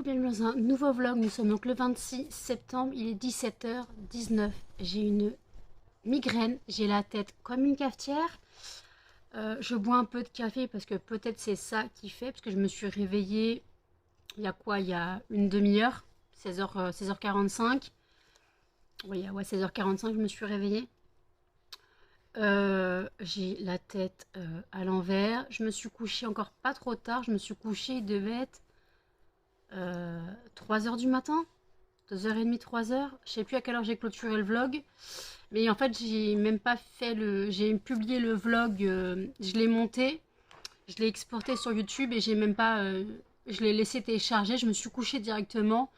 bienvenue dans un nouveau vlog. Nous sommes donc le 26 septembre, il est 17h19. J'ai une migraine, j'ai la tête comme une cafetière. Je bois un peu de café parce que peut-être c'est ça qui fait, parce que je me suis réveillée il y a quoi? Il y a une demi-heure, 16h, 16h45. Oui, ouais, 16h45 je me suis réveillée. J'ai la tête à l'envers. Je me suis couchée encore pas trop tard. Je me suis couchée, il devait être 3h du matin, 2h30, 3h. Je sais plus à quelle heure j'ai clôturé le vlog. Mais en fait, j'ai même pas fait le. J'ai publié le vlog, je l'ai monté, je l'ai exporté sur YouTube et j'ai même pas. Je l'ai laissé télécharger. Je me suis couchée directement.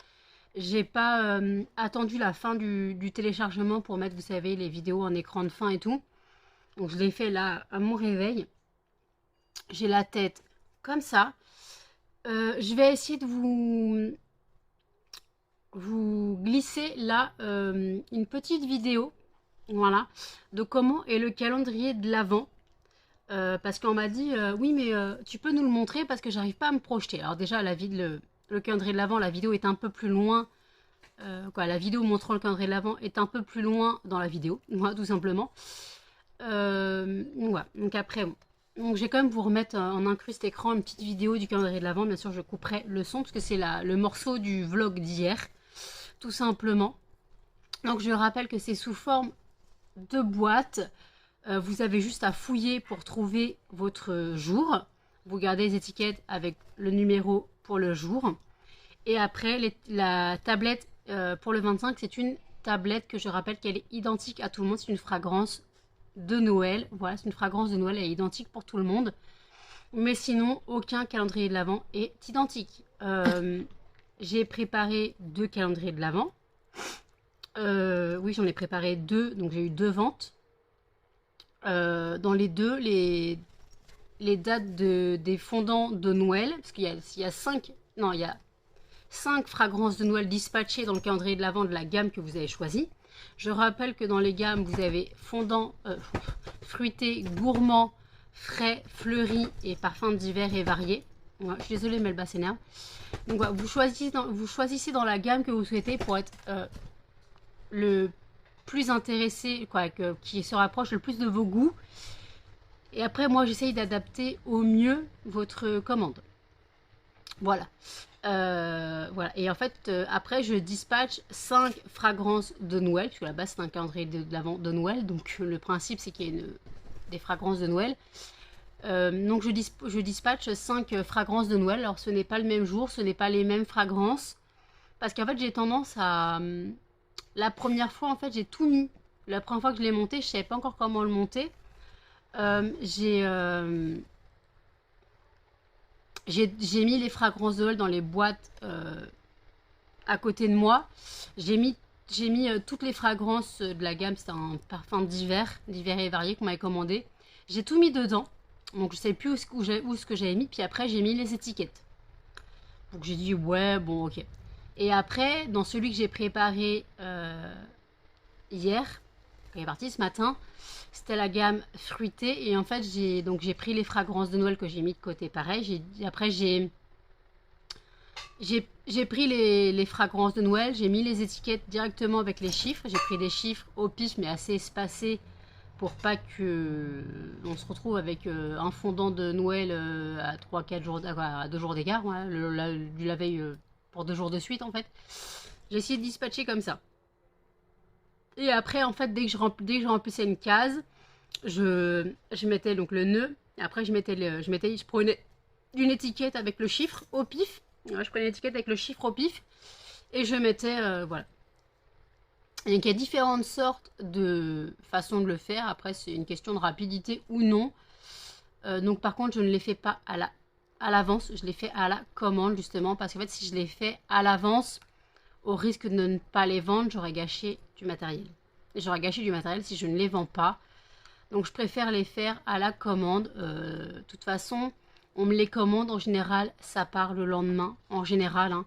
J'ai pas attendu la fin du téléchargement pour mettre, vous savez, les vidéos en écran de fin et tout. Donc je l'ai fait là à mon réveil. J'ai la tête comme ça. Je vais essayer de vous glisser là une petite vidéo, voilà, de comment est le calendrier de l'Avent. Parce qu'on m'a dit oui mais tu peux nous le montrer parce que j'arrive pas à me projeter. Alors déjà le calendrier de l'Avent, la vidéo est un peu plus loin. La vidéo montrant le calendrier de l'Avent est un peu plus loin dans la vidéo, voilà, tout simplement. Voilà. Donc après, bon. Donc je vais quand même vous remettre en incruste écran une petite vidéo du calendrier de l'Avent. Bien sûr, je couperai le son parce que c'est le morceau du vlog d'hier, tout simplement. Donc je rappelle que c'est sous forme de boîte. Vous avez juste à fouiller pour trouver votre jour. Vous gardez les étiquettes avec le numéro pour le jour. Et après, la tablette pour le 25, c'est une tablette que je rappelle qu'elle est identique à tout le monde. C'est une fragrance de Noël. Voilà, c'est une fragrance de Noël, elle est identique pour tout le monde. Mais sinon, aucun calendrier de l'Avent est identique. J'ai préparé 2 calendriers de l'Avent. Oui, j'en ai préparé 2, donc j'ai eu 2 ventes. Dans les deux, les dates des fondants de Noël, parce qu'il y a 5, non, il y a 5 fragrances de Noël dispatchées dans le calendrier de l'Avent de la gamme que vous avez choisie. Je rappelle que dans les gammes, vous avez fondant, fruité, gourmand, frais, fleuri et parfums divers et variés. Ouais, je suis désolée, mais le bas s'énerve. Donc voilà, vous choisissez dans la gamme que vous souhaitez pour être le plus intéressé, qui se rapproche le plus de vos goûts. Et après, moi, j'essaye d'adapter au mieux votre commande. Voilà. Voilà. Et en fait, après, je dispatche 5 fragrances de Noël, puisque là-bas, c'est un calendrier de l'Avent de Noël. Donc, le principe, c'est qu'il y ait des fragrances de Noël. Donc, je dispatche 5 fragrances de Noël. Alors, ce n'est pas le même jour, ce n'est pas les mêmes fragrances. Parce qu'en fait, j'ai tendance à... La première fois, en fait, j'ai tout mis. La première fois que je l'ai monté, je ne savais pas encore comment le monter. J'ai mis les fragrances de Noël dans les boîtes à côté de moi. J'ai mis toutes les fragrances de la gamme. C'était un parfum divers et variés qu'on m'avait commandé. J'ai tout mis dedans. Donc je ne sais plus où ce que j'avais mis. Puis après, j'ai mis les étiquettes. Donc j'ai dit ouais, bon, ok. Et après, dans celui que j'ai préparé hier, qui est parti ce matin, c'était la gamme fruitée. Et en fait, j'ai pris les fragrances de Noël que j'ai mis de côté pareil. Après, j'ai pris les fragrances de Noël, j'ai mis les étiquettes directement avec les chiffres. J'ai pris des chiffres au pif mais assez espacés pour pas que on se retrouve avec un fondant de Noël à 3-4 jours, à 2 jours d'écart, ouais, la veille pour 2 jours de suite en fait. J'ai essayé de dispatcher comme ça. Et après en fait dès que je remplissais une case, je mettais donc le nœud. Après je prenais une étiquette avec le chiffre au pif. Je prenais l'étiquette avec le chiffre au pif et je mettais, voilà. Donc il y a différentes sortes de façons de le faire. Après, c'est une question de rapidité ou non. Donc par contre, je ne les fais pas à l'avance. Je les fais à la commande justement parce qu'en fait, si je les fais à l'avance, au risque de ne pas les vendre, j'aurais gâché du matériel. Et j'aurais gâché du matériel si je ne les vends pas. Donc je préfère les faire à la commande. De toute façon, on me les commande en général, ça part le lendemain, en général. Hein.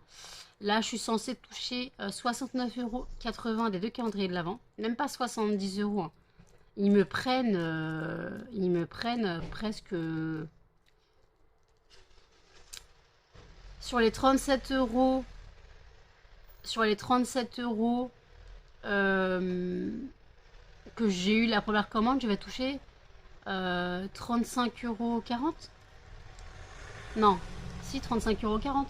Là, je suis censée toucher 69,80 € des 2 calendriers de l'Avent. Même pas 70 €. Hein. Ils me prennent presque Sur les 37 euros, sur les 37 euros que j'ai eu la première commande, je vais toucher 35,40 €. Non, si 35,40 €.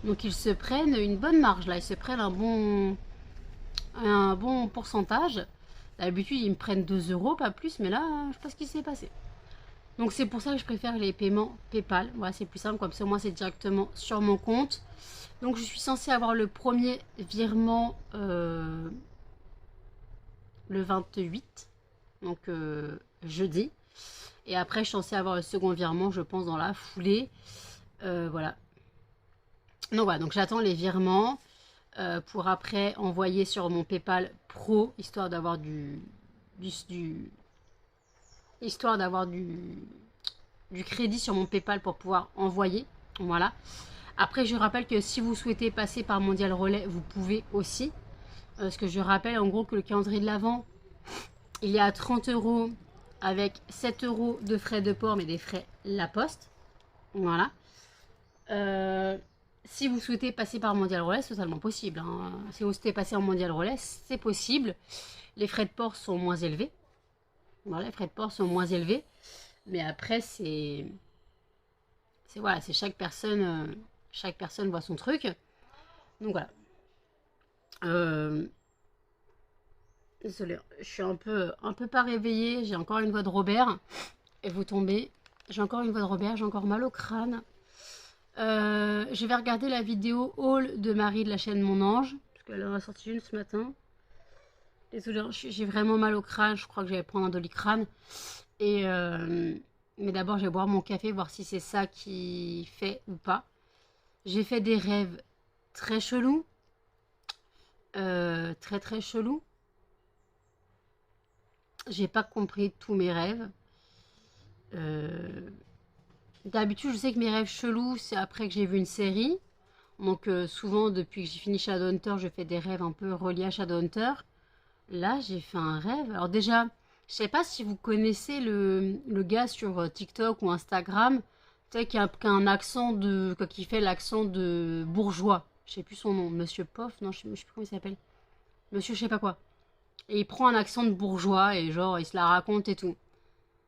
Donc ils se prennent une bonne marge là, ils se prennent un bon pourcentage. D'habitude ils me prennent 2 euros, pas plus, mais là je sais pas ce qui s'est passé. Donc c'est pour ça que je préfère les paiements PayPal. Voilà, c'est plus simple, comme ça moi c'est directement sur mon compte. Donc je suis censée avoir le premier virement le 28, donc jeudi. Et après je suis censée avoir le second virement, je pense, dans la foulée. Voilà. Donc voilà, donc j'attends les virements pour après envoyer sur mon PayPal Pro, histoire d'avoir histoire d'avoir du crédit sur mon PayPal pour pouvoir envoyer. Voilà. Après, je rappelle que si vous souhaitez passer par Mondial Relais, vous pouvez aussi. Parce que je rappelle en gros que le calendrier de l'Avent, il est à 30 € avec 7 € de frais de port, mais des frais La Poste. Voilà. Si vous souhaitez passer par Mondial Relais, c'est totalement possible. Hein. Si vous souhaitez passer en Mondial Relais, c'est possible. Les frais de port sont moins élevés. Voilà, les frais de port sont moins élevés. Mais après, c'est voilà, c'est chaque personne voit son truc. Donc voilà. Désolée, je suis un peu pas réveillée. J'ai encore une voix de Robert. Et vous tombez. J'ai encore une voix de Robert. J'ai encore mal au crâne. Je vais regarder la vidéo haul de Marie de la chaîne Mon Ange. Parce qu'elle en a sorti une ce matin. Désolée, j'ai vraiment mal au crâne. Je crois que je vais prendre un Doliprane. Et mais d'abord, je vais boire mon café, voir si c'est ça qui fait ou pas. J'ai fait des rêves très chelous. Très très chelous. J'ai pas compris tous mes rêves. D'habitude, je sais que mes rêves chelous, c'est après que j'ai vu une série. Donc souvent, depuis que j'ai fini Shadowhunter, je fais des rêves un peu reliés à Shadowhunter. Là, j'ai fait un rêve. Alors déjà, je sais pas si vous connaissez le gars sur TikTok ou Instagram, tu sais, qui a un accent qui fait l'accent de bourgeois. Je sais plus son nom, Monsieur Poff, non, je sais plus comment il s'appelle. Monsieur je sais pas quoi. Et il prend un accent de bourgeois et genre, il se la raconte et tout.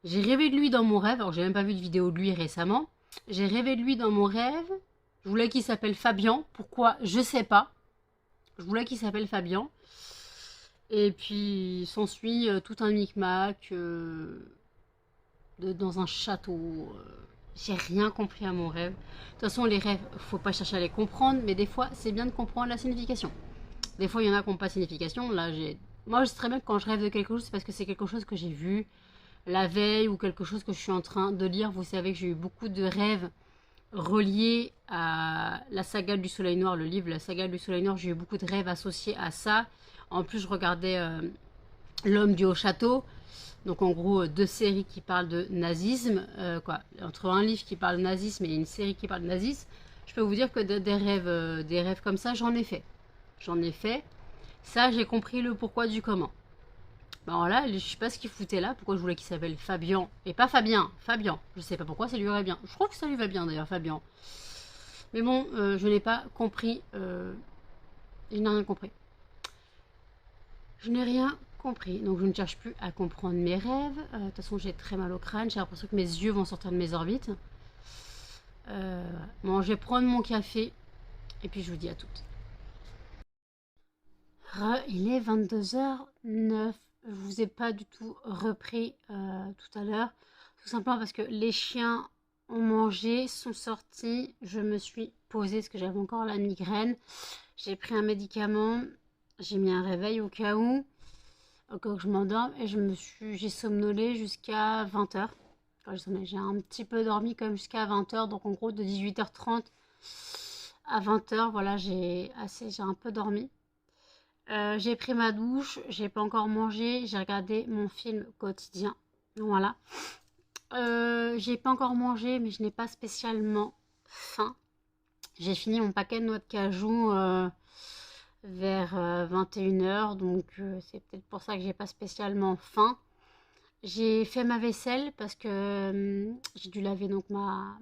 J'ai rêvé de lui dans mon rêve, alors j'ai même pas vu de vidéo de lui récemment. J'ai rêvé de lui dans mon rêve. Je voulais qu'il s'appelle Fabien. Pourquoi? Je sais pas. Je voulais qu'il s'appelle Fabien. Et puis s'ensuit tout un micmac dans un château. J'ai rien compris à mon rêve. De toute façon, les rêves, faut pas chercher à les comprendre, mais des fois, c'est bien de comprendre la signification. Des fois, il y en a qui n'ont pas de signification. Là, moi, je sais très bien que quand je rêve de quelque chose, c'est parce que c'est quelque chose que j'ai vu la veille ou quelque chose que je suis en train de lire. Vous savez que j'ai eu beaucoup de rêves reliés à la saga du Soleil Noir, le livre La saga du Soleil Noir. J'ai eu beaucoup de rêves associés à ça. En plus, je regardais L'homme du haut château. Donc en gros, deux séries qui parlent de nazisme. Entre un livre qui parle de nazisme et une série qui parle de nazisme, je peux vous dire que des rêves comme ça, j'en ai fait. J'en ai fait. Ça, j'ai compris le pourquoi du comment. Alors là, je sais pas ce qu'il foutait là. Pourquoi je voulais qu'il s'appelle Fabien. Et pas Fabien. Fabien. Je sais pas pourquoi, ça lui irait bien. Je crois que ça lui va bien d'ailleurs, Fabien. Mais bon, je n'ai pas compris. Je n'ai rien compris. Je n'ai rien compris. Donc je ne cherche plus à comprendre mes rêves. De toute façon, j'ai très mal au crâne. J'ai l'impression que mes yeux vont sortir de mes orbites. Bon, je vais prendre mon café. Et puis je vous dis à toutes. Il est 22h09. Je vous ai pas du tout repris tout à l'heure. Tout simplement parce que les chiens ont mangé, sont sortis. Je me suis posée parce que j'avais encore la migraine. J'ai pris un médicament. J'ai mis un réveil au cas où je m'endorme et j'ai somnolé jusqu'à 20h. J'ai un petit peu dormi comme jusqu'à 20h, donc en gros de 18h30 à 20h, voilà, j'ai un peu dormi. J'ai pris ma douche, j'ai pas encore mangé, j'ai regardé mon film quotidien, voilà. J'ai pas encore mangé, mais je n'ai pas spécialement faim. J'ai fini mon paquet de noix de cajou vers 21h, donc c'est peut-être pour ça que j'ai pas spécialement faim. J'ai fait ma vaisselle parce que j'ai dû laver donc ma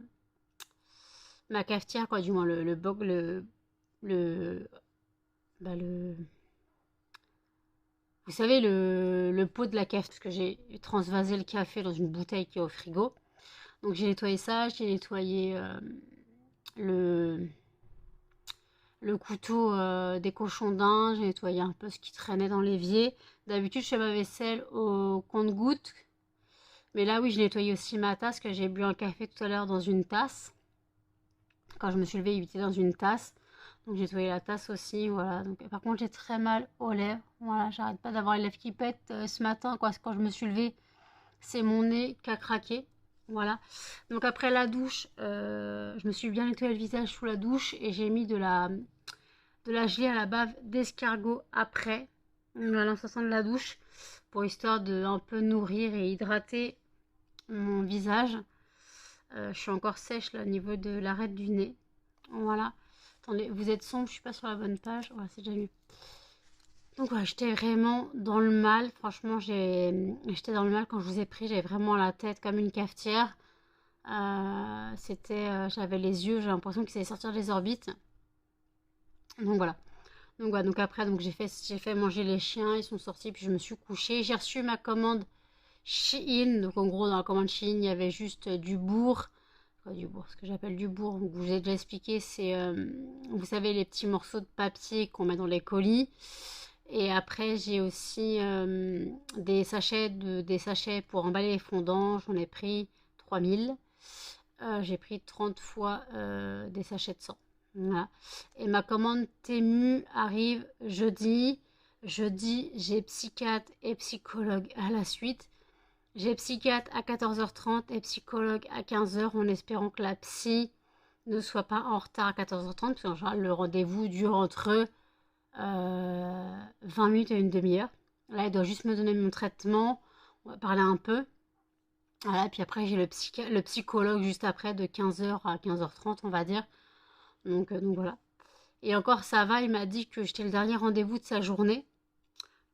ma cafetière, quoi, du moins le bog, bah, le, vous savez, le pot de la cafetière, parce que j'ai transvasé le café dans une bouteille qui est au frigo. Donc j'ai nettoyé ça, j'ai nettoyé le, le couteau des cochons d'Inde, j'ai nettoyé un peu ce qui traînait dans l'évier. D'habitude, je fais ma vaisselle au compte-gouttes. Mais là, oui, je nettoyais aussi ma tasse, que j'ai bu un café tout à l'heure dans une tasse. Quand je me suis levée, il était dans une tasse. Donc j'ai nettoyé la tasse aussi, voilà. Donc, par contre, j'ai très mal aux lèvres. Voilà, j'arrête pas d'avoir les lèvres qui pètent ce matin, quoi. Quand je me suis levée, c'est mon nez qui a craqué. Voilà. Donc après la douche, je me suis bien nettoyé le visage sous la douche et j'ai mis de la gelée à la bave d'escargot après. Voilà, en sortant de la douche, pour histoire de un peu nourrir et hydrater mon visage. Je suis encore sèche là au niveau de l'arête du nez. Voilà. Attendez, vous êtes sombre, je suis pas sur la bonne page. Voilà, c'est déjà mieux. Donc voilà, j'étais vraiment dans le mal. Franchement, j'étais dans le mal quand je vous ai pris. J'avais vraiment la tête comme une cafetière. J'avais les yeux, j'ai l'impression qu'ils allaient sortir des orbites. Donc voilà. Donc voilà, donc après, j'ai fait manger les chiens, ils sont sortis, puis je me suis couchée. J'ai reçu ma commande Shein. Donc en gros, dans la commande Shein, il y avait juste du bourg. Du bourg, ce que j'appelle du bourg, donc, je vous ai déjà expliqué, c'est, vous savez, les petits morceaux de papier qu'on met dans les colis. Et après, j'ai aussi des sachets pour emballer les fondants. J'en ai pris 3000. J'ai pris 30 fois des sachets de 100. Voilà. Et ma commande Temu arrive jeudi. Jeudi, j'ai psychiatre et psychologue à la suite. J'ai psychiatre à 14h30 et psychologue à 15h en espérant que la psy ne soit pas en retard à 14h30 parce qu'en général le rendez-vous dure entre 20 minutes et une demi-heure. Là, elle doit juste me donner mon traitement, on va parler un peu. Voilà, puis après j'ai le psychologue juste après de 15h à 15h30 on va dire. Donc voilà. Et encore ça va, il m'a dit que j'étais le dernier rendez-vous de sa journée,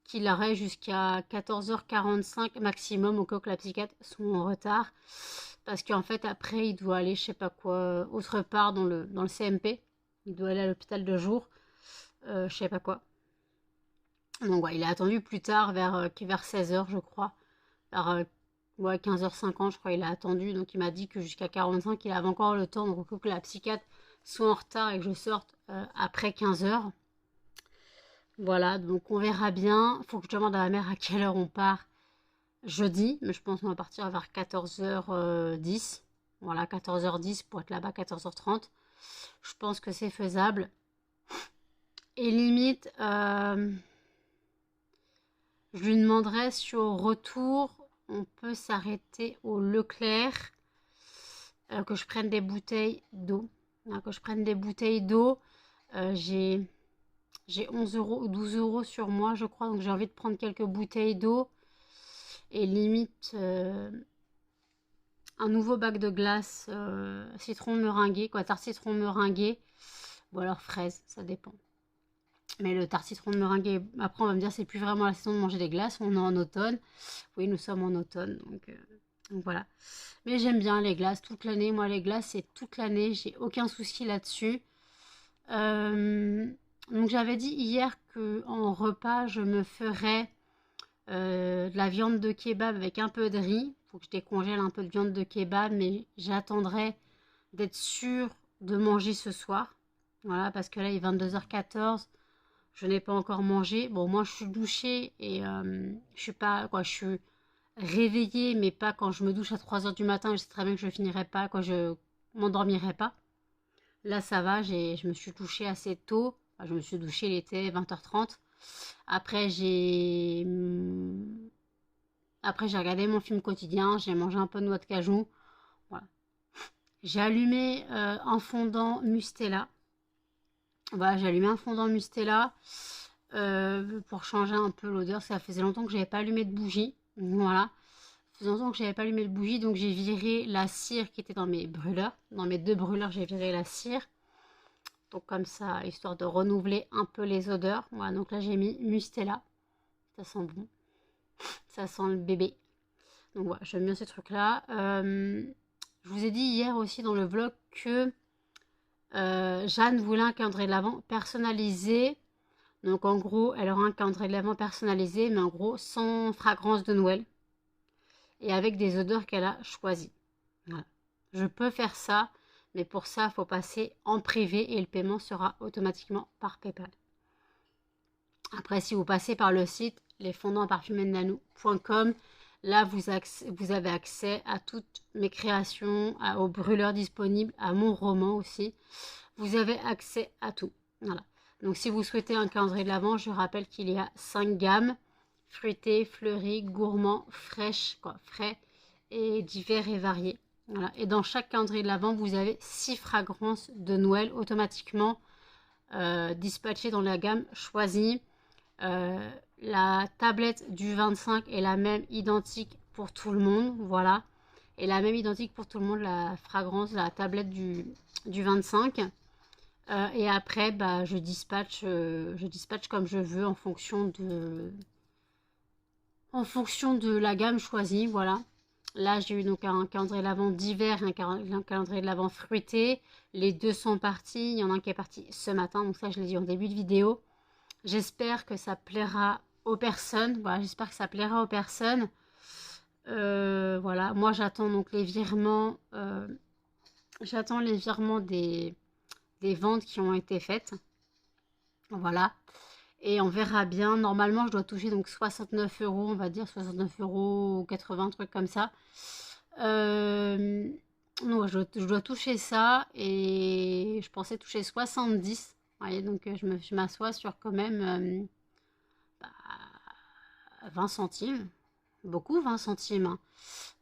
qu'il aurait jusqu'à 14h45 maximum au cas où la psychiatre soit en retard. Parce qu'en fait, après, il doit aller, je sais pas quoi, autre part dans le CMP. Il doit aller à l'hôpital de jour. Je sais pas quoi. Donc, ouais, il a attendu plus tard, vers 16h, je crois. Vers 15h50, je crois, il a attendu. Donc, il m'a dit que jusqu'à 45, il avait encore le temps. Donc, au cas où la psychiatre soit en retard et que je sorte après 15h. Voilà, donc on verra bien. Faut que je demande à ma mère à quelle heure on part jeudi, mais je pense qu'on va partir vers 14h10. Voilà, 14h10 pour être là-bas 14h30. Je pense que c'est faisable. Et limite, je lui demanderai si au retour, on peut s'arrêter au Leclerc, que je prenne des bouteilles d'eau. Que je prenne des bouteilles d'eau. J'ai 11 euros ou 12 euros sur moi, je crois, donc j'ai envie de prendre quelques bouteilles d'eau. Et limite, un nouveau bac de glace citron meringué, quoi, tarte citron meringué, ou alors fraise, ça dépend. Mais le tarte citron meringué, après on va me dire c'est plus vraiment la saison de manger des glaces, on est en automne. Oui, nous sommes en automne, donc voilà. Mais j'aime bien les glaces toute l'année. Moi, les glaces, c'est toute l'année, j'ai aucun souci là-dessus. Donc j'avais dit hier que en repas, je me ferais de la viande de kebab avec un peu de riz. Faut que je décongèle un peu de viande de kebab, mais j'attendrai d'être sûre de manger ce soir. Voilà, parce que là il est 22h14, je n'ai pas encore mangé. Bon, moi je suis douchée et je suis pas quoi, je suis réveillée, mais pas quand je me douche à 3h du matin. Je sais très bien que je finirai pas, quoi, je m'endormirai pas. Là ça va, je me suis douchée assez tôt. Enfin, je me suis douchée, il était 20h30. Après j'ai regardé mon film quotidien, j'ai mangé un peu de noix de cajou. Voilà. J'ai allumé un fondant Mustela. Voilà, j'ai allumé un fondant Mustela pour changer un peu l'odeur. Ça faisait longtemps que j'avais pas allumé de bougie. Voilà. Ça faisait longtemps que j'avais pas allumé de bougie, donc j'ai viré la cire qui était dans mes brûleurs. Dans mes deux brûleurs, j'ai viré la cire. Donc comme ça, histoire de renouveler un peu les odeurs. Voilà, donc là j'ai mis Mustela. Ça sent bon. Ça sent le bébé. Donc voilà, j'aime bien ces trucs-là. Je vous ai dit hier aussi dans le vlog que Jeanne voulait un calendrier de l'Avent personnalisé. Donc en gros, elle aura un calendrier de l'Avent personnalisé, mais en gros sans fragrance de Noël et avec des odeurs qu'elle a choisies. Voilà. Je peux faire ça, mais pour ça, il faut passer en privé et le paiement sera automatiquement par PayPal. Après, si vous passez par le site lesfondantparfumednanou.com, là, vous avez accès à toutes mes créations, aux brûleurs disponibles, à mon roman aussi. Vous avez accès à tout. Voilà. Donc, si vous souhaitez un calendrier de l'Avent, je rappelle qu'il y a 5 gammes. Fruité, fleuri, gourmand, fraîche, frais et divers et variés. Voilà. Et dans chaque calendrier de l'Avent, vous avez 6 fragrances de Noël automatiquement dispatchées dans la gamme choisie. La tablette du 25 est la même identique pour tout le monde, voilà. Et la même identique pour tout le monde, la fragrance, la tablette du 25. Et après, bah, je dispatche comme je veux en fonction de la gamme choisie, voilà. Là, j'ai eu donc un calendrier de l'Avent d'hiver et un calendrier de l'Avent fruité. Les deux sont partis. Il y en a un qui est parti ce matin, donc ça, je l'ai dit en début de vidéo. J'espère que ça plaira aux personnes. Voilà, j'espère que ça plaira aux personnes. Voilà, moi, j'attends donc les virements. J'attends les virements des ventes qui ont été faites. Voilà. Et on verra bien. Normalement, je dois toucher donc 69 €, on va dire 69 € ou 80, trucs comme ça. Non, je dois toucher ça et je pensais toucher 70. Vous voyez, donc je m'assois sur quand même 20 centimes. Beaucoup, 20 centimes. Hein.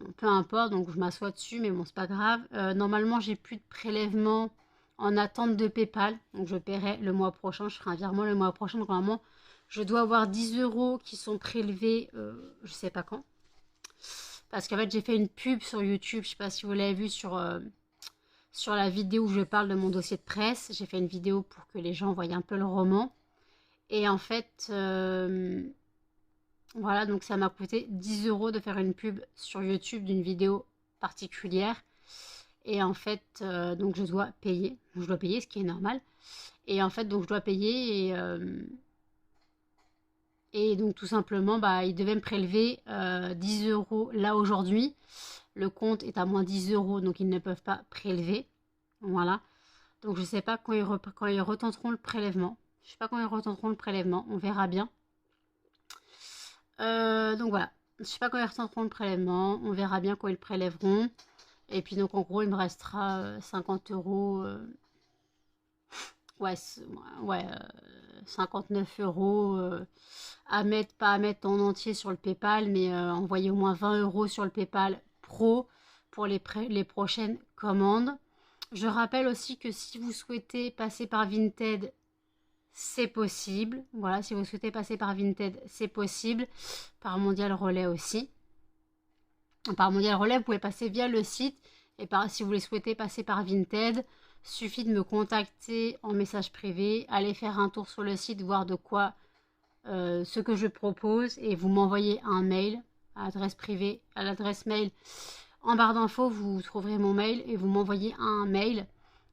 Bon, peu importe, donc je m'assois dessus, mais bon, c'est pas grave. Normalement, j'ai plus de prélèvement en attente de PayPal. Donc je paierai le mois prochain, je ferai un virement le mois prochain. Donc normalement, je dois avoir 10 € qui sont prélevés, je sais pas quand. Parce qu'en fait, j'ai fait une pub sur YouTube, je sais pas si vous l'avez vu sur la vidéo où je parle de mon dossier de presse. J'ai fait une vidéo pour que les gens voient un peu le roman. Et en fait, voilà, donc ça m'a coûté 10 € de faire une pub sur YouTube d'une vidéo particulière. Et en fait, donc je dois payer. Je dois payer, ce qui est normal. Et en fait, donc je dois payer et donc tout simplement, bah, ils devaient me prélever 10 € là aujourd'hui. Le compte est à moins 10 €, donc ils ne peuvent pas prélever. Voilà. Donc je ne sais pas quand ils retenteront le prélèvement. Je ne sais pas quand ils retenteront le prélèvement. On verra bien. Donc voilà. Je ne sais pas quand ils retenteront le prélèvement. On verra bien quand ils le prélèveront. Et puis donc en gros, il me restera 50 €. Ouais, 59 € pas à mettre en entier sur le PayPal, mais envoyer au moins 20 € sur le PayPal Pro pour les prochaines commandes. Je rappelle aussi que si vous souhaitez passer par Vinted, c'est possible. Voilà, si vous souhaitez passer par Vinted, c'est possible. Par Mondial Relais aussi. Par Mondial Relais, vous pouvez passer via le site. Et si vous souhaitez passer par Vinted, suffit de me contacter en message privé, aller faire un tour sur le site, voir de quoi, ce que je propose, et vous m'envoyez un mail à l'adresse privée, à l'adresse mail en barre d'infos, vous trouverez mon mail et vous m'envoyez un mail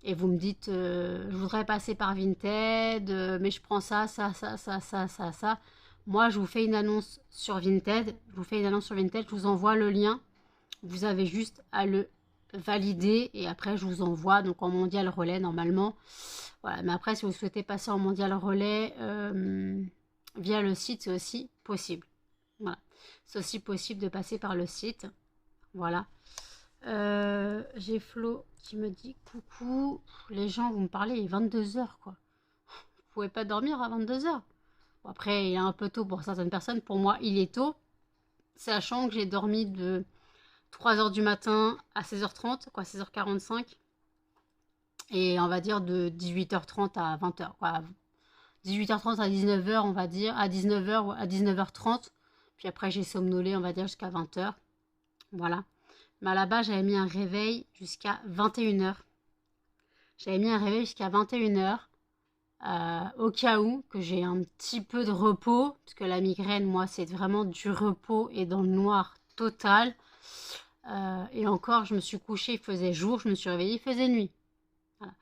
et vous me dites je voudrais passer par Vinted, mais je prends ça. Moi, je vous fais une annonce sur Vinted, je vous envoie le lien, vous avez juste à le valider et après je vous envoie donc en Mondial Relais normalement. Voilà, mais après si vous souhaitez passer en Mondial Relais via le site, c'est aussi possible. Voilà, c'est aussi possible de passer par le site. Voilà. J'ai Flo qui me dit coucou, les gens vont me parler, il est 22h quoi. Vous pouvez pas dormir à 22h. Bon, après il est un peu tôt pour certaines personnes, pour moi il est tôt, sachant que j'ai dormi de 3h du matin à 16h30, quoi, 16h45. Et on va dire de 18h30 à 20h, quoi. 18h30 à 19h, on va dire, à 19h, à 19h30. Puis après, j'ai somnolé, on va dire, jusqu'à 20h. Voilà. Mais à la base, j'avais mis un réveil jusqu'à 21h. J'avais mis un réveil jusqu'à 21h. Au cas où que j'ai un petit peu de repos. Parce que la migraine, moi, c'est vraiment du repos et dans le noir total. Et encore, je me suis couchée, il faisait jour. Je me suis réveillée, il faisait nuit. Voilà.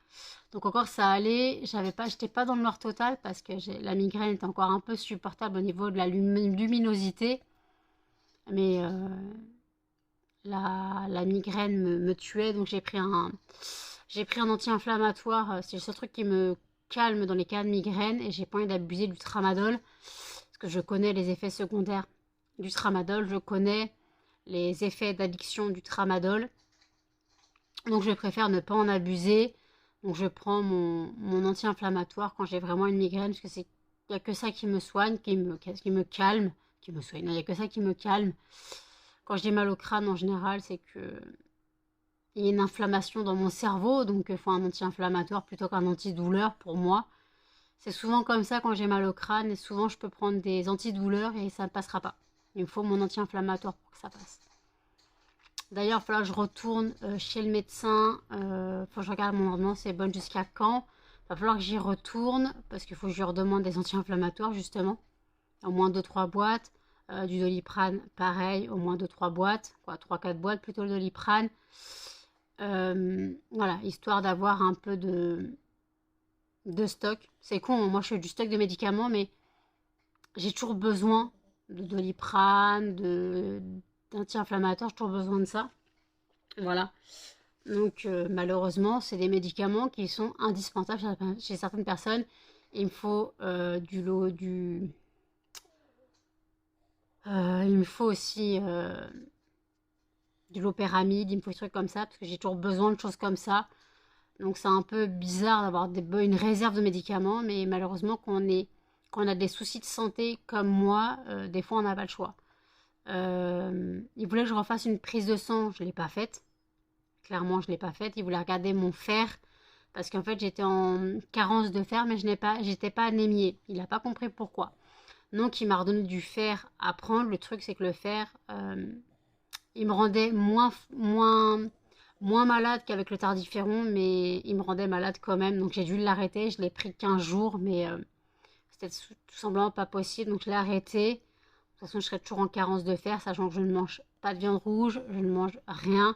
Donc encore ça allait, j'étais pas dans le noir total parce que la migraine était encore un peu supportable au niveau de la luminosité. Mais la migraine me tuait, donc j'ai pris un anti-inflammatoire. C'est le seul truc qui me calme dans les cas de migraine et j'ai pas envie d'abuser du tramadol parce que je connais les effets secondaires du tramadol, je connais les effets d'addiction du tramadol, donc je préfère ne pas en abuser. Donc je prends mon anti-inflammatoire quand j'ai vraiment une migraine parce que il n'y a que ça qui me soigne, qui me calme, qui me soigne. Il n'y a que ça qui me calme. Quand j'ai mal au crâne en général, c'est que il y a une inflammation dans mon cerveau, donc il faut un anti-inflammatoire plutôt qu'un antidouleur pour moi. C'est souvent comme ça quand j'ai mal au crâne et souvent je peux prendre des antidouleurs et ça ne passera pas. Il me faut mon anti-inflammatoire pour que ça passe. D'ailleurs, il va falloir que je retourne chez le médecin. Faut que je regarde mon ordonnance, c'est bonne jusqu'à quand. Il va falloir que j'y retourne parce qu'il faut que je lui redemande des anti-inflammatoires justement. Au moins 2-3 boîtes. Du Doliprane, pareil, au moins 2-3 boîtes. 3-4 boîtes plutôt le Doliprane. Voilà, histoire d'avoir un peu de stock. C'est con, moi je fais du stock de médicaments, mais j'ai toujours besoin de Doliprane, d'anti-inflammatoires, j'ai toujours besoin de ça. Voilà. Donc malheureusement, c'est des médicaments qui sont indispensables chez certaines personnes. Il me faut il me faut aussi de l'opéramide, il me faut des trucs comme ça, parce que j'ai toujours besoin de choses comme ça. Donc c'est un peu bizarre d'avoir une réserve de médicaments, mais malheureusement quand on a des soucis de santé comme moi, des fois on n'a pas le choix. Il voulait que je refasse une prise de sang, je ne l'ai pas faite. Clairement, je ne l'ai pas faite. Il voulait regarder mon fer, parce qu'en fait j'étais en carence de fer, mais j'étais pas anémiée. Il n'a pas compris pourquoi. Donc il m'a redonné du fer à prendre. Le truc c'est que le fer, il me rendait moins malade qu'avec le tardiféron, mais il me rendait malade quand même. Donc j'ai dû l'arrêter. Je l'ai pris 15 jours, mais c'était tout simplement pas possible. Donc je l'ai arrêté. De toute façon, je serais toujours en carence de fer, sachant que je ne mange pas de viande rouge, je ne mange rien.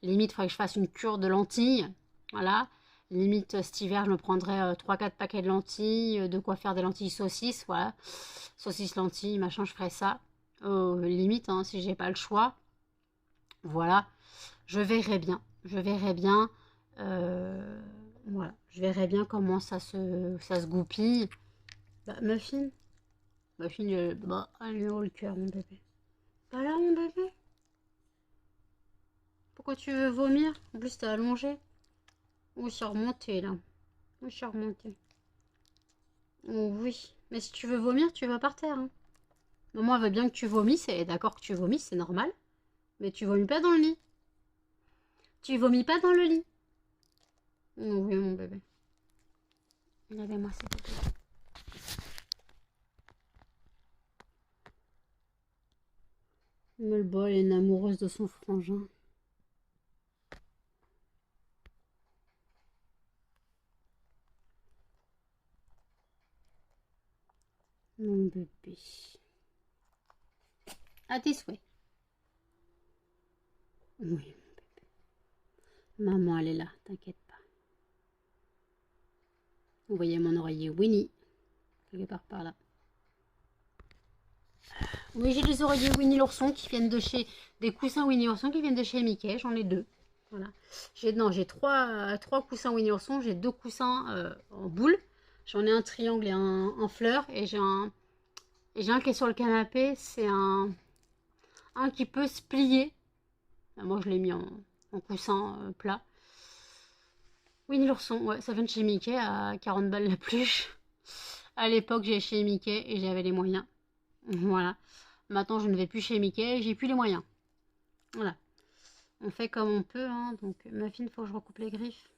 Limite, il faudrait que je fasse une cure de lentilles. Voilà. Limite, cet hiver, je me prendrais 3-4 paquets de lentilles, de quoi faire des lentilles saucisses. Voilà. Saucisses, lentilles, machin, je ferais ça. Limite, hein, si j'ai pas le choix. Voilà. Je verrai bien. Je verrai bien. Voilà. Je verrai bien comment ça se goupille. Bah, Muffin. Muffin, elle est où le cœur, mon bébé? Pas là, mon bébé? Pourquoi tu veux vomir? En plus, t'es allongé. Oui, c'est remonté, là. Oui, c'est remonté. Oh, oui. Mais si tu veux vomir, tu vas par terre. Hein. Maman elle veut bien que tu vomisses. Elle est d'accord que tu vomisses, c'est normal. Mais tu vomis pas dans le lit. Tu vomis pas dans le lit. Oh, oui, mon bébé. Regardez-moi, s'il te plaît. Melba, elle est une amoureuse de son frangin. Mon bébé. À tes souhaits. Oui, mon bébé. Maman, elle est là, t'inquiète pas. Vous voyez mon oreiller Winnie, quelque part par là. Oui, j'ai des oreillers Winnie l'ourson qui viennent de chez... Des coussins Winnie l'ourson qui viennent de chez Mickey, j'en ai 2. Voilà. J'ai trois coussins Winnie l'ourson, j'ai 2 coussins en boule. J'en ai un triangle et un en fleurs. Et j'ai un qui est sur le canapé, c'est un qui peut se plier. Moi, je l'ai mis en coussin plat. Winnie l'ourson, ouais, ça vient de chez Mickey à 40 balles la pluche. À l'époque, j'ai chez Mickey et j'avais les moyens. Voilà. Maintenant, je ne vais plus chez Mickey et j'ai plus les moyens. Voilà. On fait comme on peut. Hein. Donc, Muffin, faut que je recoupe les griffes.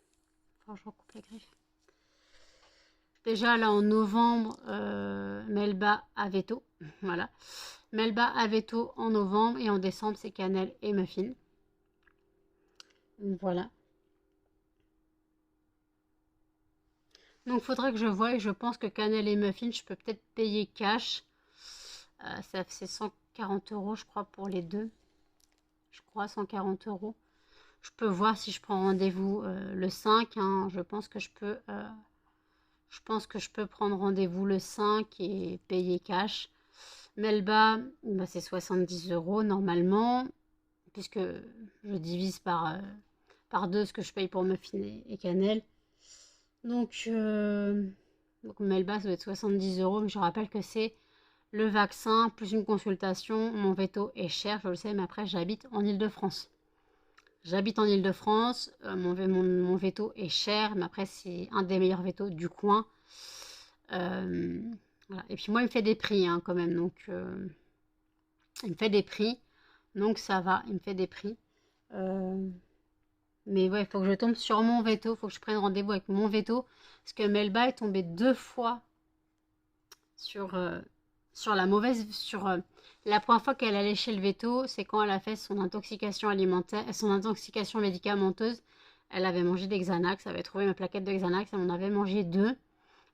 Déjà, là, en novembre, Melba a veto. Voilà. Melba a veto en novembre et en décembre, c'est Cannelle et Muffin. Voilà. Donc, faudrait que je voie. Je pense que Cannelle et Muffin, je peux peut-être payer cash. C'est 140 €, je crois, pour les deux. Je crois, 140 €. Je peux voir si je prends rendez-vous le 5, hein. Je pense que je peux prendre rendez-vous le 5 et payer cash. Melba, bah, c'est 70 € normalement, puisque je divise par 2 ce que je paye pour muffins et cannelle. Donc Melba, ça doit être 70 €, mais je rappelle que c'est le vaccin plus une consultation. Mon veto est cher, je le sais, mais après, j'habite en Île-de-France. Mon veto est cher, mais après, c'est un des meilleurs vetos du coin. Voilà. Et puis moi, il me fait des prix, hein, quand même. Donc, il me fait des prix. Donc, ça va, il me fait des prix. Mais ouais, il faut que je tombe sur mon veto. Il faut que je prenne rendez-vous avec mon veto. Parce que Melba est tombée 2 fois sur la mauvaise... la première fois qu'elle allait chez le veto, c'est quand elle a fait son intoxication alimentaire, son intoxication médicamenteuse. Elle avait mangé des Xanax, elle avait trouvé ma plaquette de Xanax, elle en avait mangé 2.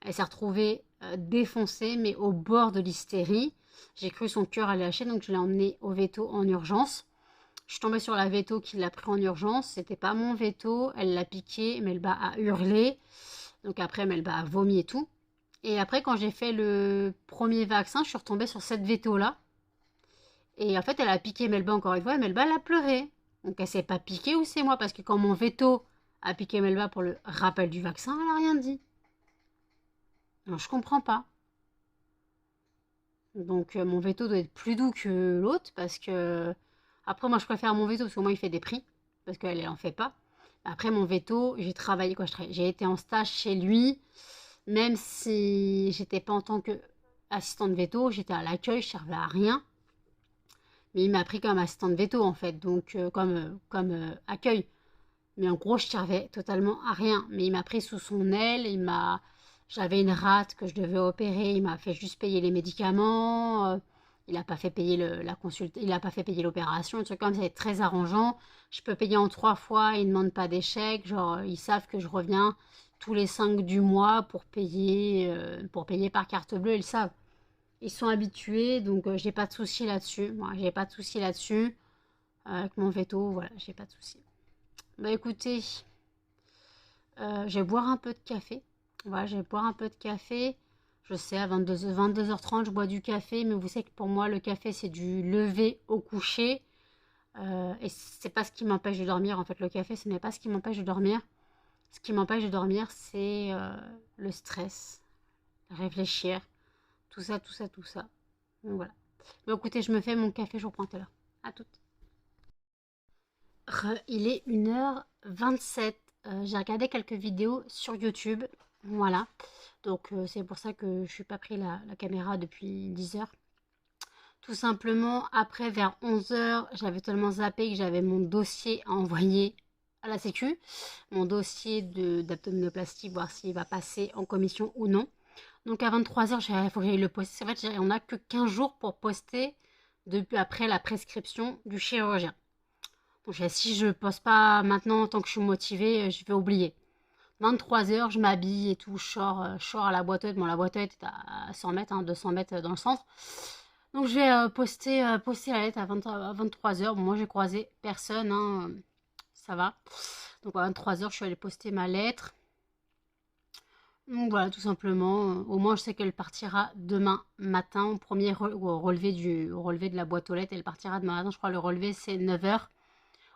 Elle s'est retrouvée défoncée, mais au bord de l'hystérie. J'ai cru son cœur aller lâcher, donc je l'ai emmenée au veto en urgence. Je suis tombée sur la veto qui l'a pris en urgence. C'était pas mon veto, elle l'a piqué, Melba a hurlé. Donc après, Melba a vomi et tout. Et après, quand j'ai fait le premier vaccin, je suis retombée sur cette veto-là. Et en fait, elle a piqué Melba encore une fois, et Melba, elle a pleuré. Donc elle s'est pas piquée ou c'est moi, parce que quand mon veto a piqué Melba pour le rappel du vaccin, elle a rien dit. Alors je comprends pas. Donc mon veto doit être plus doux que l'autre, parce que... Après, moi, je préfère mon veto, parce qu'au moins, il fait des prix, parce qu'elle, elle en fait pas. Après, mon veto, j'ai travaillé, quoi, j'ai été en stage chez lui, même si j'étais pas en tant qu'assistante veto, j'étais à l'accueil, je servais à rien. Mais il m'a pris comme assistante veto, en fait, donc comme accueil. Mais en gros, je servais totalement à rien. Mais il m'a pris sous son aile, j'avais une rate que je devais opérer, il m'a fait juste payer les médicaments, il n'a pas fait payer la consulte, il n'a pas fait payer l'opération, un truc comme ça, c'est très arrangeant. Je peux payer en 3 fois, ils ne demandent pas d'échec, genre ils savent que je reviens tous les 5 du mois pour payer par carte bleue, ils le savent. Ils sont habitués, donc j'ai pas de souci là-dessus. Moi, j'ai pas de souci là-dessus. Avec mon veto, voilà, j'ai pas de souci. Bah écoutez, je vais boire un peu de café. Voilà, je vais boire un peu de café. Je sais, à 22h30, je bois du café, mais vous savez que pour moi, le café, c'est du lever au coucher. Et c'est pas ce qui m'empêche de dormir. En fait, le café, ce n'est pas ce qui m'empêche de dormir. Ce qui m'empêche de dormir, c'est le stress, réfléchir, tout ça, tout ça, tout ça. Donc voilà. Mais écoutez, je me fais mon café, je reprends tout à l'heure. À toutes. Il est 1h27. J'ai regardé quelques vidéos sur YouTube. Voilà. Donc c'est pour ça que je suis pas pris la caméra depuis 10 heures. Tout simplement, après vers 11 heures, j'avais tellement zappé que j'avais mon dossier à envoyer à la sécu. Mon dossier d'abdominoplastie, voir s'il va passer en commission ou non. Donc à 23 heures, il faut que j'aille le poster. En fait, on n'a que 15 jours pour poster depuis après la prescription du chirurgien. Donc si je ne poste pas maintenant, tant que je suis motivée, je vais oublier. 23 heures, je m'habille et tout, je sors à la boîte aux lettres. Bon, la boîte aux lettres est à 100 mètres, hein, 200 mètres dans le centre. Donc je vais poster la lettre à 23 heures. Bon, moi j'ai croisé personne, hein, ça va. Donc à 23 heures, je suis allée poster ma lettre. Donc voilà, tout simplement. Au moins je sais qu'elle partira demain matin, au premier relevé de la boîte aux lettres. Elle partira demain matin, je crois le relevé c'est 9 heures.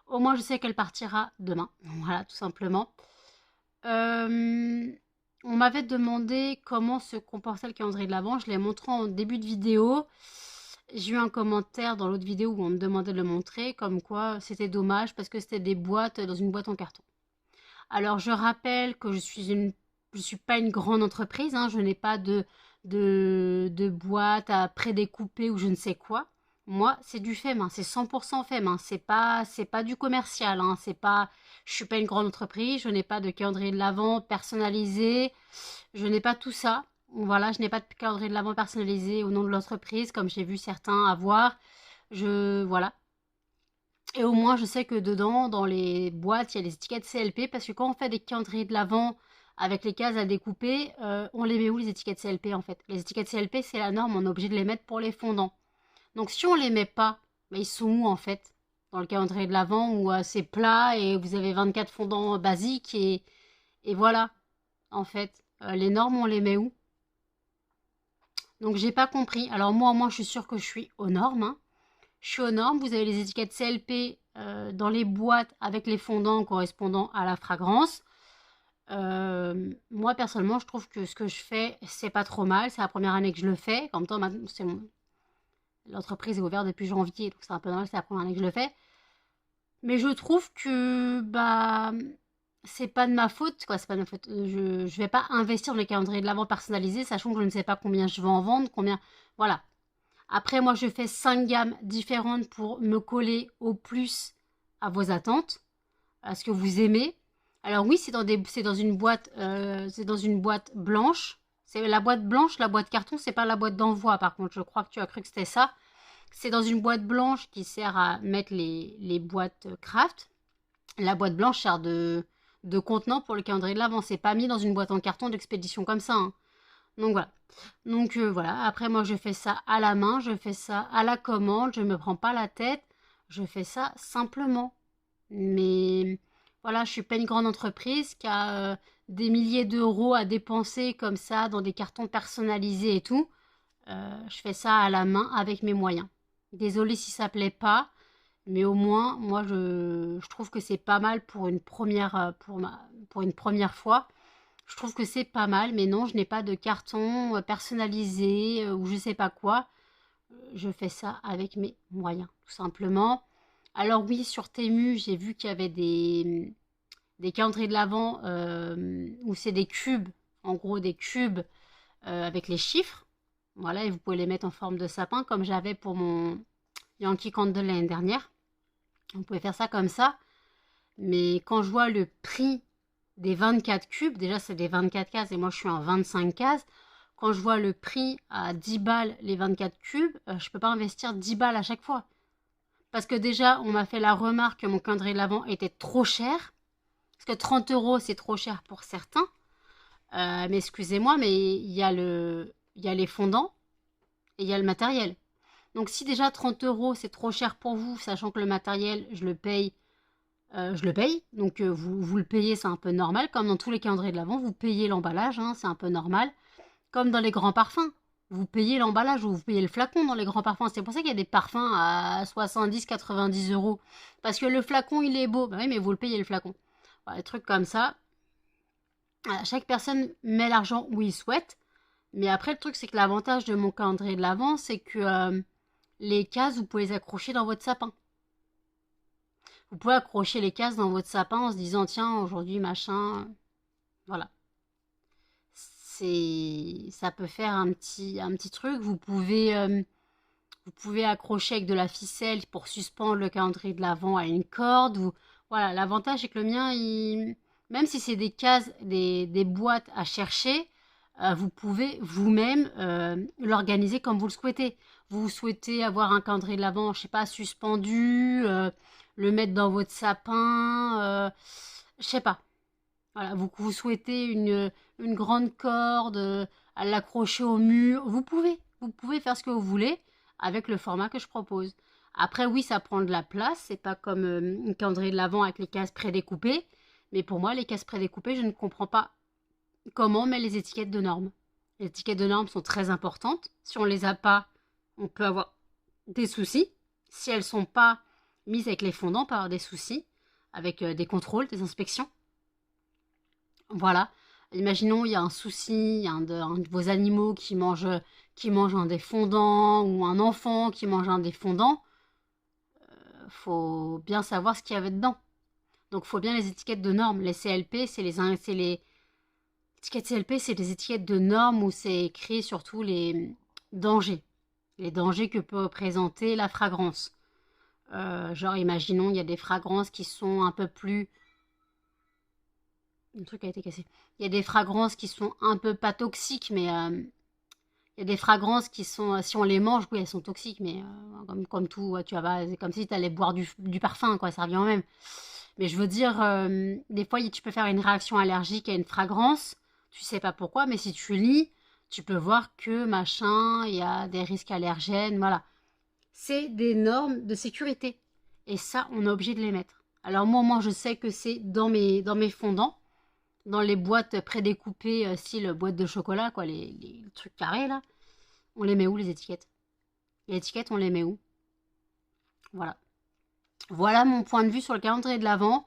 Au moins je sais qu'elle partira demain. Voilà, tout simplement. On m'avait demandé comment se comportait le calendrier de l'Avent. Je l'ai montré en début de vidéo. J'ai eu un commentaire dans l'autre vidéo où on me demandait de le montrer, comme quoi c'était dommage parce que c'était des boîtes dans une boîte en carton. Alors je rappelle que je suis pas une grande entreprise, hein, je n'ai pas de boîte à prédécouper ou je ne sais quoi. Moi, c'est du fait main, c'est 100% fait main, c'est pas du commercial, hein, je suis pas une grande entreprise, je n'ai pas de calendrier de l'Avent personnalisé, je n'ai pas tout ça. Voilà, je n'ai pas de calendrier de l'Avent personnalisé au nom de l'entreprise, comme j'ai vu certains avoir. Voilà. Et au moins, je sais que dedans, dans les boîtes, il y a les étiquettes CLP, parce que quand on fait des calendriers de l'Avent avec les cases à découper, on les met où les étiquettes CLP en fait? Les étiquettes CLP, c'est la norme, on est obligé de les mettre pour les fondants. Donc si on les met pas, bah, ils sont où en fait? dans le calendrier de l'Avent où c'est plat et vous avez 24 fondants basiques et voilà, en fait. Les normes, on les met où? Donc j'ai pas compris. Alors moi, au moins, je suis sûre que je suis aux normes, hein. Je suis aux normes. Vous avez les étiquettes CLP dans les boîtes avec les fondants correspondant à la fragrance. Moi, personnellement, je trouve que ce que je fais, c'est pas trop mal. C'est la première année que je le fais. En même temps, l'entreprise est ouverte depuis janvier, donc c'est un peu normal, c'est la première année que je le fais. Mais je trouve que bah c'est pas de ma faute, quoi. C'est pas de ma faute. Je vais pas investir dans les calendriers de l'Avent personnalisés, sachant que je ne sais pas combien je vais en vendre, combien. Voilà. Après, moi, je fais 5 gammes différentes pour me coller au plus à vos attentes, à ce que vous aimez. Alors oui, c'est dans une boîte, c'est dans une boîte blanche. C'est la boîte blanche, la boîte carton, c'est pas la boîte d'envoi. Par contre, je crois que tu as cru que c'était ça. C'est dans une boîte blanche qui sert à mettre les boîtes craft. La boîte blanche sert de contenant pour le calendrier de l'Avent. C'est pas mis dans une boîte en carton d'expédition comme ça, hein. Donc voilà. Donc voilà. Après, moi, je fais ça à la main, je fais ça à la commande, je me prends pas la tête. Je fais ça simplement. Mais voilà, je suis pas une grande entreprise qui a des milliers d'euros à dépenser comme ça dans des cartons personnalisés et tout. Je fais ça à la main avec mes moyens. Désolée si ça plaît pas, mais au moins, moi, je trouve que c'est pas mal pour une première, pour une première fois. Je trouve que c'est pas mal, mais non, je n'ai pas de carton personnalisé ou je sais pas quoi. Je fais ça avec mes moyens, tout simplement. Alors oui, sur Temu, j'ai vu qu'il y avait des calendriers de l'Avent où c'est des cubes, en gros des cubes avec les chiffres. Voilà, et vous pouvez les mettre en forme de sapin, comme j'avais pour mon Yankee Candle l'année dernière. Vous pouvez faire ça comme ça. Mais quand je vois le prix des 24 cubes, déjà c'est des 24 cases et moi je suis en 25 cases. Quand je vois le prix à 10 balles les 24 cubes, je peux pas investir 10 balles à chaque fois. Parce que déjà, on m'a fait la remarque que mon calendrier de l'Avent était trop cher. Parce que 30 euros, c'est trop cher pour certains. Mais excusez-moi, mais il y a les fondants et il y a le matériel. Donc si déjà 30 euros, c'est trop cher pour vous, sachant que le matériel, je le paye. Donc vous le payez, c'est un peu normal. Comme dans tous les calendriers de l'Avent, vous payez l'emballage, hein, c'est un peu normal. Comme dans les grands parfums. Vous payez l'emballage ou vous payez le flacon dans les grands parfums. C'est pour ça qu'il y a des parfums à 70-90 euros. Parce que le flacon, il est beau. Bah oui, mais vous le payez le flacon. Voilà, des trucs comme ça. Chaque personne met l'argent où il souhaite. Mais après, le truc, c'est que l'avantage de mon calendrier de l'Avent, c'est que les cases, vous pouvez les accrocher dans votre sapin. Vous pouvez accrocher les cases dans votre sapin en se disant, tiens, aujourd'hui, machin. Voilà. Ça peut faire un petit truc. Vous pouvez accrocher avec de la ficelle pour suspendre le calendrier de l'Avent à une corde. Voilà, l'avantage c'est que le mien, même si c'est des cases, des boîtes à chercher, vous pouvez vous-même l'organiser comme vous le souhaitez. Vous souhaitez avoir un calendrier de l'Avent, je sais pas, suspendu, le mettre dans votre sapin, je sais pas. Voilà, vous souhaitez une grande corde, à l'accrocher au mur, vous pouvez faire ce que vous voulez avec le format que je propose. Après, oui, ça prend de la place, c'est pas comme une calendrier de l'Avent avec les cases prédécoupées, mais pour moi, les cases prédécoupées, je ne comprends pas comment on met les étiquettes de normes. Les étiquettes de normes sont très importantes. Si on les a pas, on peut avoir des soucis. Si elles sont pas mises avec les fondants, on peut avoir des soucis avec des contrôles, des inspections. Voilà. Imaginons, il y a un souci, il y a un de vos animaux qui mange un des fondants ou un enfant qui mange un des fondants. Faut bien savoir ce qu'il y avait dedans. Donc, faut bien les étiquettes de normes. Les CLP, étiquettes CLP, c'est des étiquettes de normes où c'est écrit surtout dangers. Les dangers que peut présenter la fragrance. Genre, imaginons, il y a des fragrances qui sont un peu plus... Le truc a été cassé. Il y a des fragrances qui sont un peu pas toxiques, mais il y a des fragrances qui sont, si on les mange, oui, elles sont toxiques, mais comme tout, tu vois, c'est comme si tu allais boire du parfum, quoi, ça revient au même. Mais je veux dire, des fois, tu peux faire une réaction allergique à une fragrance, tu sais pas pourquoi, mais si tu lis, tu peux voir que machin, il y a des risques allergènes, voilà. C'est des normes de sécurité. Et ça, on est obligé de les mettre. Alors moi, je sais que c'est dans mes fondants, dans les boîtes prédécoupées, style boîte de chocolat, quoi, les trucs carrés là. On les met où les étiquettes? Les étiquettes, on les met où? Voilà. Voilà mon point de vue sur le calendrier de l'Avent.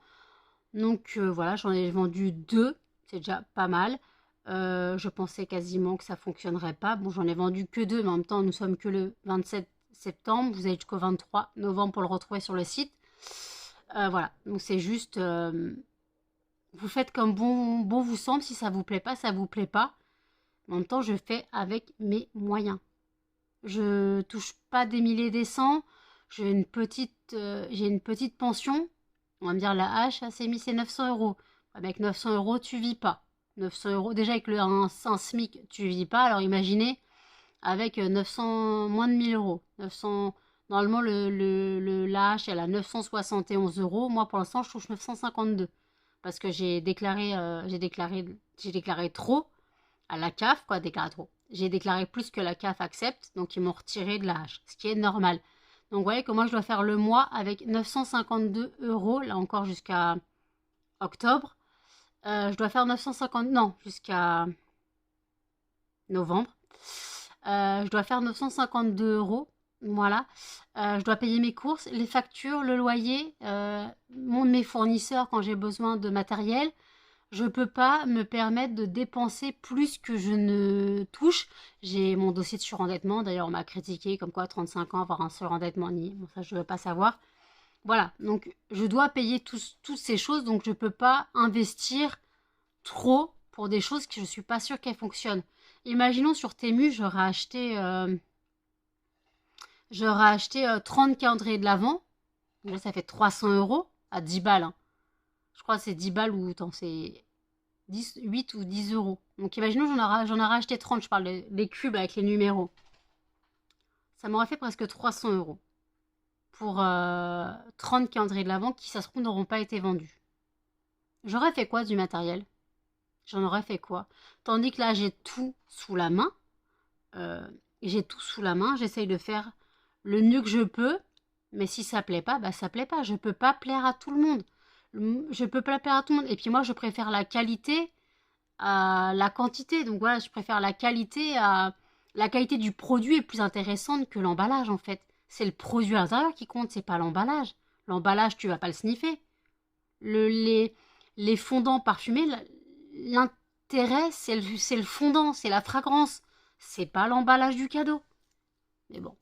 Donc voilà, j'en ai vendu 2, c'est déjà pas mal. Je pensais quasiment que ça fonctionnerait pas. Bon, j'en ai vendu que 2, mais en même temps, nous sommes que le 27 septembre. Vous avez jusqu'au 23 novembre pour le retrouver sur le site. Voilà, donc c'est juste... vous faites comme bon vous semble. Si ça vous plaît pas, ça vous plaît pas. En même temps, je fais avec mes moyens. Je touche pas des milliers des cents. J'ai une petite pension. On va me dire, la hache, c'est mis, c'est 900 €. Avec 900 €, tu vis pas. 900 €, déjà avec un SMIC, tu vis pas. Alors imaginez, avec 900, moins de 1000 €. 900, normalement, la hache, elle a 971 €. Moi, pour l'instant, je touche 952. Parce que j'ai déclaré trop à la CAF, quoi, déclaré trop. J'ai déclaré plus que la CAF accepte, donc ils m'ont retiré de la hache, ce qui est normal. Donc vous voyez que moi je dois faire le mois avec 952 €, là encore jusqu'à octobre. Je dois faire 950, non, jusqu'à novembre. Je dois faire 952 €, voilà. Je dois payer mes courses, les factures, le loyer, mes fournisseurs quand j'ai besoin de matériel. Je peux pas me permettre de dépenser plus que je ne touche. J'ai mon dossier de surendettement. D'ailleurs, on m'a critiqué comme quoi 35 ans avoir un surendettement. Bon, ça, je ne veux pas savoir. Voilà. Donc, je dois payer toutes ces choses. Donc, je ne peux pas investir trop pour des choses que je ne suis pas sûre qu'elles fonctionnent. Imaginons sur Temu, j'aurais acheté 30 calendriers de l'Avent. Là, ça fait 300 € à 10 balles. Hein. Je crois que c'est 10 balles ou tant, c'est 8 ou 10 €. Donc imaginons j'en aurais acheté 30, je parle des cubes avec les numéros. Ça m'aurait fait presque 300 € pour 30 calendriers de l'Avent qui, ça se trouve, n'auront pas été vendus. J'aurais fait quoi du matériel? J'en aurais fait quoi? Tandis que là, j'ai tout sous la main. J'essaye de faire le mieux que je peux. Mais si ça plaît pas, bah ça plaît pas. Je peux pas plaire à tout le monde. Je peux pas plaire à tout le monde. Et puis moi, je préfère la qualité à la quantité. Donc voilà, je préfère la qualité à... La qualité du produit est plus intéressante que l'emballage, en fait. C'est le produit à l'intérieur qui compte, c'est pas l'emballage. L'emballage, tu vas pas le sniffer. Les fondants parfumés, l'intérêt, c'est le fondant, c'est la fragrance. C'est pas l'emballage du cadeau. Mais bon,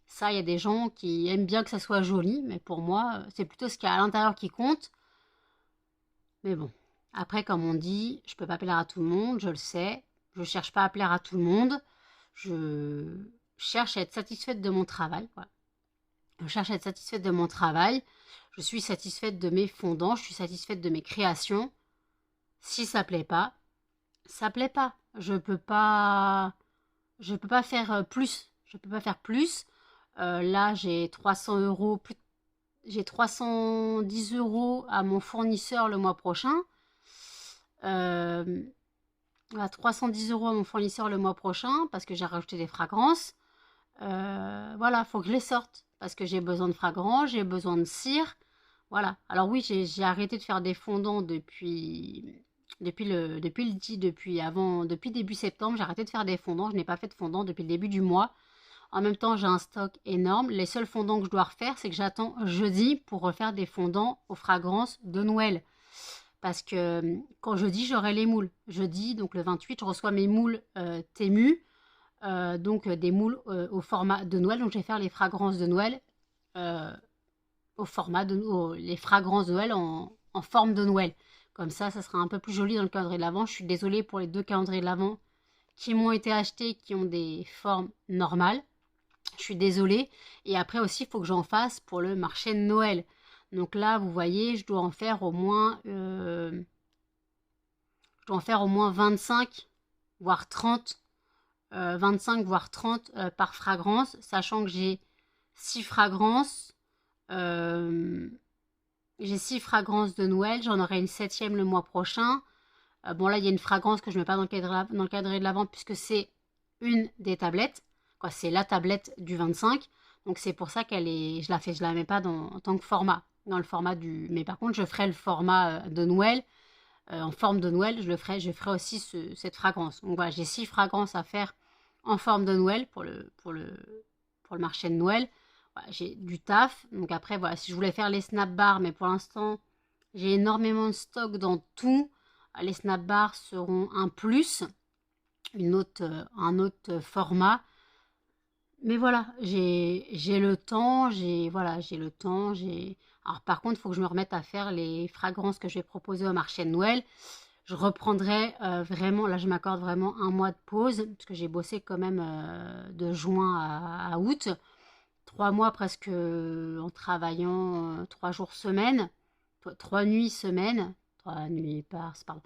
ça, il y a des gens qui aiment bien que ça soit joli, mais pour moi, c'est plutôt ce qu'il y a à l'intérieur qui compte. Mais bon, après, comme on dit, je peux pas plaire à tout le monde, je le sais. Je cherche pas à plaire à tout le monde. Je cherche à être satisfaite de mon travail. Voilà. Je cherche à être satisfaite de mon travail. Je suis satisfaite de mes fondants. Je suis satisfaite de mes créations. Si ça plaît pas, ça plaît pas. Je peux pas faire plus. Je peux pas faire plus. Là, j'ai 300 €, j'ai 310 € à mon fournisseur le mois prochain. 310 € à mon fournisseur le mois prochain parce que j'ai rajouté des fragrances. Voilà, faut que je les sorte parce que j'ai besoin de fragrances, j'ai besoin de cire. Voilà. Alors oui, j'ai arrêté de faire des fondants depuis début septembre. J'ai arrêté de faire des fondants. Je n'ai pas fait de fondants depuis le début du mois. En même temps, j'ai un stock énorme. Les seuls fondants que je dois refaire, c'est que j'attends jeudi pour refaire des fondants aux fragrances de Noël. Parce que quand jeudi, j'aurai les moules. Jeudi, donc le 28, je reçois mes moules Temu. Donc des moules au format de Noël. Donc je vais faire les fragrances de Noël les fragrances de Noël en forme de Noël. Comme ça sera un peu plus joli dans le calendrier de l'Avent. Je suis désolée pour les 2 calendriers de l'Avent qui m'ont été achetés, qui ont des formes normales. Je suis désolée. Et après aussi, il faut que j'en fasse pour le marché de Noël. Donc là, vous voyez, je dois en faire au moins 25, voire 30. 25 voire 30 par fragrance, sachant que j'ai 6 fragrances. J'ai 6 fragrances de Noël, j'en aurai une 7e le mois prochain. Bon là, il y a une fragrance que je ne mets pas dans le cadre de la vente puisque c'est une des tablettes. C'est la tablette du 25. Donc c'est pour ça qu'elle est, je la mets pas en tant que format, dans le format du. Mais par contre, je ferai le format de Noël, en forme de Noël, je ferai aussi cette fragrance. Donc voilà, j'ai 6 fragrances à faire en forme de Noël pour le marché de Noël. Voilà, j'ai du taf. Donc après, voilà, si je voulais faire les snap bars, mais pour l'instant, j'ai énormément de stock dans tout. Les snap bars seront un plus, un autre format. Mais voilà, j'ai le temps, j'ai le temps, Alors par contre, il faut que je me remette à faire les fragrances que je vais proposer au marché de Noël. Je reprendrai vraiment, là je m'accorde vraiment un mois de pause, parce que j'ai bossé quand même de juin à août. 3 mois presque en travaillant 3 jours semaine, 3 nuits semaine. 3 nuits pardon.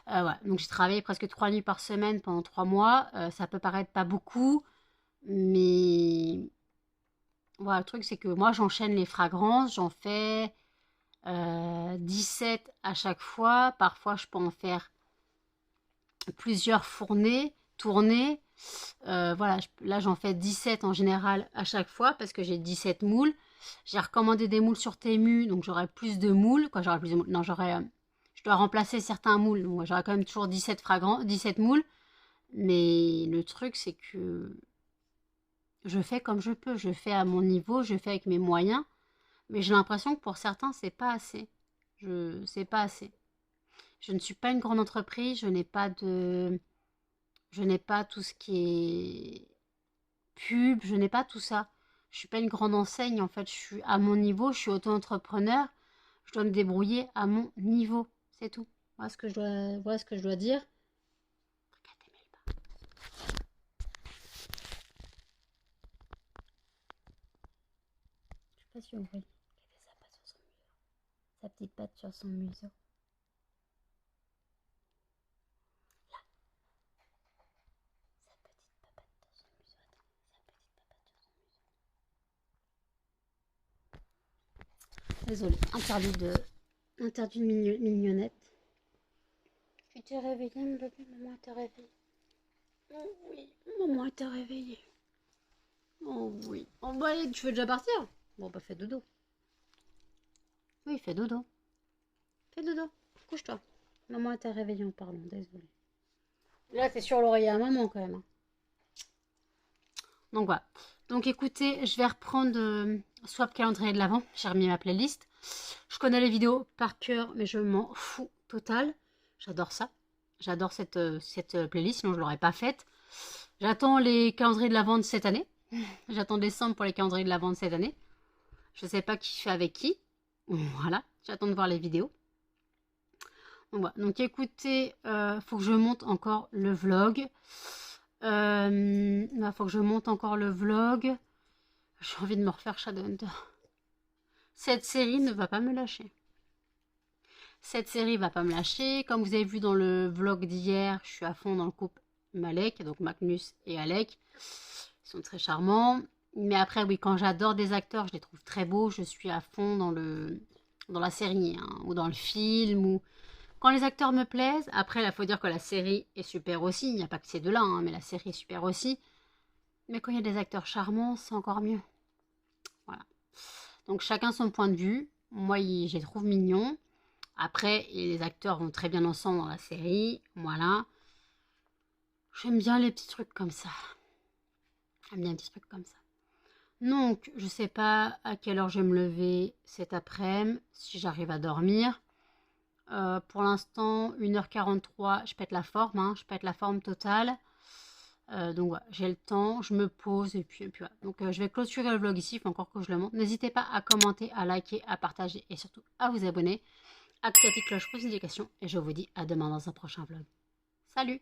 Ouais, donc j'ai travaillé presque 3 nuits par semaine pendant 3 mois. Ça peut paraître pas beaucoup. Mais voilà, le truc, c'est que moi, j'enchaîne les fragrances. J'en fais 17 à chaque fois. Parfois, je peux en faire plusieurs tournées. Voilà, là, j'en fais 17 en général à chaque fois parce que j'ai 17 moules. J'ai recommandé des moules sur Temu, donc j'aurai plus de moules. Quoi, j'aurai plus de moules. Non, je dois remplacer certains moules. Donc, j'aurai quand même toujours 17 moules. Mais le truc, c'est que je fais comme je peux, je fais à mon niveau, je fais avec mes moyens, mais j'ai l'impression que pour certains, c'est pas assez. C'est pas assez. Je ne suis pas une grande entreprise, je n'ai pas tout ce qui est pub, je n'ai pas tout ça. Je suis pas une grande enseigne, en fait, je suis à mon niveau, je suis auto-entrepreneur, je dois me débrouiller à mon niveau, c'est tout. Voilà ce que je dois dire. Je sais pas si on voit. Il avait sa petite patte sur son museau. Là. Sa petite papate sur son museau. Attends, sa petite papate sur son museau. Désolée, interdit de mignonnette. Tu t'es réveillée, mon bébé? Maman t'a réveillée. Oh oui, maman t'a réveillée. Oh oui. Oh bah allez, tu veux déjà partir? Bon bah fais dodo. Oui, fais dodo. Fais dodo. Couche-toi. Maman t'a réveillée en parlant, désolée. Là, t'es sur l'oreiller à maman quand même. Donc voilà. Donc écoutez, je vais reprendre Swap calendrier de l'Avent. J'ai remis ma playlist. Je connais les vidéos par cœur, mais je m'en fous total. J'adore ça. J'adore cette playlist, sinon je ne l'aurais pas faite. J'attends les calendriers de l'Avent de cette année. J'attends décembre pour les calendriers de l'Avent de cette année. Je ne sais pas qui fait avec qui. Voilà. J'attends de voir les vidéos. Donc, voilà. Donc écoutez, faut que je monte encore le vlog. Faut que je monte encore le vlog. J'ai envie de me refaire Shadowhunter. Cette série ne va pas me lâcher. Cette série va pas me lâcher. Comme vous avez vu dans le vlog d'hier, je suis à fond dans le couple Malek, donc Magnus et Alec. Ils sont très charmants. Mais après, oui, quand j'adore des acteurs, je les trouve très beaux. Je suis à fond dans la série, hein, ou dans le film, ou quand les acteurs me plaisent. Après, il faut dire que la série est super aussi. Il n'y a pas que ces deux-là, hein, mais la série est super aussi. Mais quand il y a des acteurs charmants, c'est encore mieux. Voilà. Donc chacun son point de vue. Moi, je les trouve mignons. Après, les acteurs vont très bien ensemble dans la série. Voilà. J'aime bien les petits trucs comme ça. J'aime bien les petits trucs comme ça. Donc, je sais pas à quelle heure je vais me lever cet après-midi, si j'arrive à dormir. Pour l'instant, 1h43, je pète la forme, hein, je pète la forme totale. Donc voilà, j'ai le temps, je me pose et puis voilà. Donc je vais clôturer le vlog ici, il faut encore que je le montre. N'hésitez pas à commenter, à liker, à partager et surtout à vous abonner. Activez la petite cloche pour les notifications et je vous dis à demain dans un prochain vlog. Salut!